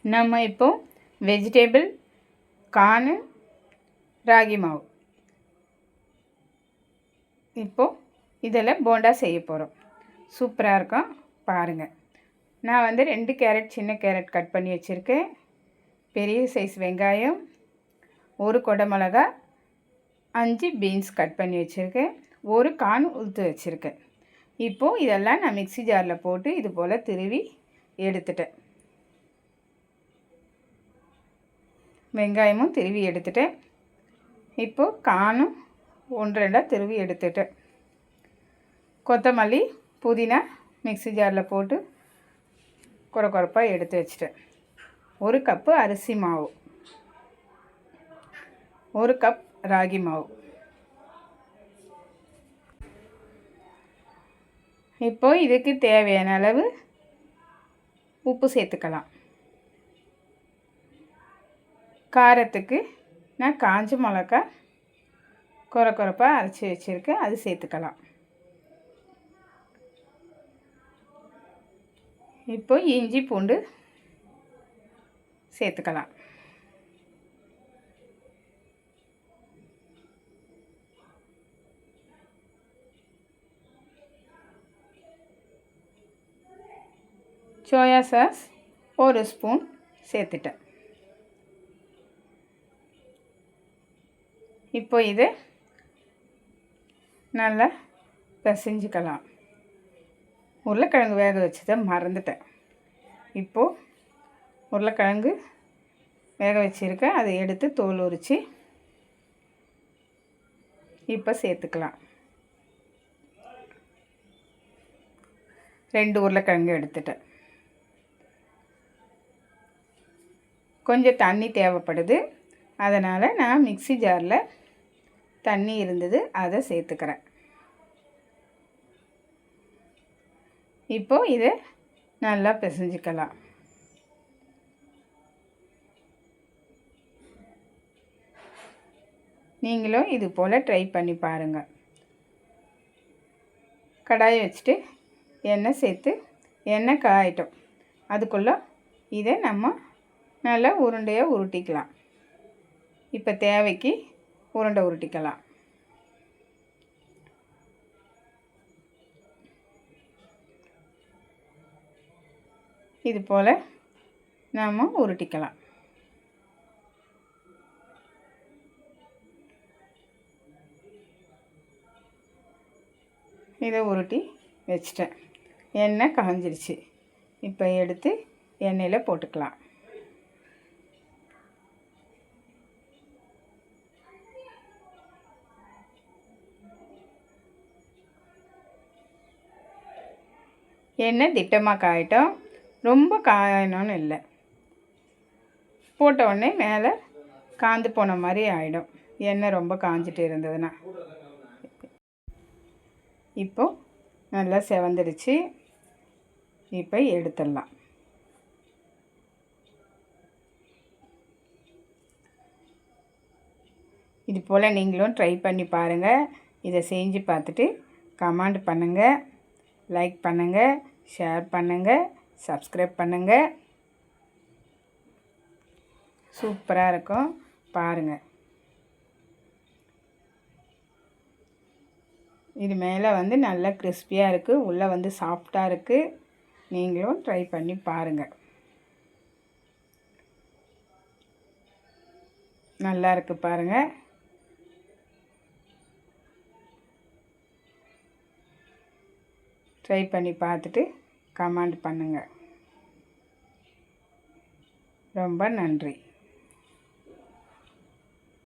நம்ம இப்போ வெஜிடபிள் கார்னு ராகி மாவு இப்போது இதில் போண்டா செய்ய போகிறோம். சூப்பராக இருக்கும், பாருங்கள். நான் வந்து 2 கேரட் சின்ன கேரட் கட் பண்ணி வச்சுருக்கேன். பெரிய சைஸ் வெங்காயம், 1 கொடை மிளகா, 5 பீன்ஸ் கட் பண்ணி வச்சுருக்கேன், 1 கார்ன் உளுத்து வச்சுருக்கேன். இப்போது இதெல்லாம் நான் மிக்ஸி ஜாரில் போட்டு இது போல் திருவி எடுத்துட்டேன். வெங்காயமும் திருவி எடுத்துட்டேன். இப்போது கார்னும் 1-2 திருவி எடுத்துட்டேன். கொத்தமல்லி புதினா மிக்ஸி ஜாரில் போட்டு குறப்பாக எடுத்து வச்சுட்டேன். 1 கப்பு அரிசி மாவு, 1 கப் ராகி மாவு. இப்போது இதுக்கு தேவையான அளவு உப்பு சேர்த்துக்கலாம். காரத்துக்கு நான் காஞ்ச மிளகா குறப்பாக அரைச்சி வச்சுருக்கேன், அது சேர்த்துக்கலாம். இப்போ இஞ்சி பூண்டு சேர்த்துக்கலாம். சோயா சாஸ் 1 ஸ்பூன் சேர்த்துட்டேன். இப்போ இதை நல்லா பிசைஞ்சிக்கலாம். உருளைக்கிழங்கு வேக வச்சதை மறந்துட்டேன். இப்போது உருளைக்கிழங்கு வேக வச்சுருக்கேன், அதை எடுத்து தோல் உரித்து இப்போ சேர்த்துக்கலாம். 2 உருளைக்கிழங்கு எடுத்துட்டேன். கொஞ்சம் தண்ணி தேவைப்படுது, அதனால் நான் மிக்ஸி ஜாரில் தண்ணி இருந்தது, அதை சேர்த்துக்கிறேன். இப்போது இதை நல்லா பிசைஞ்சிக்கலாம். நீங்களும் இது போல் ட்ரை பண்ணி பாருங்கள். கடாயை வச்சுட்டு எண்ணெய் சேர்த்து எண்ணெய் காயட்டும். அதுக்குள்ளே இதை நம்ம நல்லா உருண்டையாக உருட்டிக்கலாம். இப்போ தேவைக்கு உருண்டை உருட்டிக்கலாம். இது போல் நாம் உருட்டிக்கலாம். இதை உருட்டி வச்சிட்டேன். எண்ணெய் காஞ்சிருச்சு. இப்போ எடுத்து எண்ணெயில் போட்டுக்கலாம். எண்ணெய் திட்டமாக காயட்டும், ரொம்ப காயணும்னு இல்லை. போட்ட உடனே மேலே காந்து போன மாதிரி ஆகிடும், எண்ணெய் ரொம்ப காஞ்சிட்டு இருந்ததுன்னா. இப்போது நல்லா செவந்துடுச்சு. இப்போ எடுத்துடலாம். இது போல் நீங்களும் ட்ரை பண்ணி பாருங்கள். இதை செஞ்சு பார்த்துட்டு கமெண்ட் பண்ணுங்கள், லைக் பண்ணுங்கள், ஷேர் பண்ணுங்கள், சப்ஸ்கிரைப் பண்ணுங்கள். சூப்பராக இருக்கும், பாருங்கள். இது மேலே வந்து நல்லா கிறிஸ்பியாக இருக்குது, உள்ளே வந்து சாஃப்டாக இருக்குது. நீங்களும் ட்ரை பண்ணி பாருங்கள். நல்லா இருக்குது, பாருங்கள். ட்ரை பண்ணி பார்த்துட்டு கமெண்ட் பண்ணுங்கள். ரொம்ப நன்றி.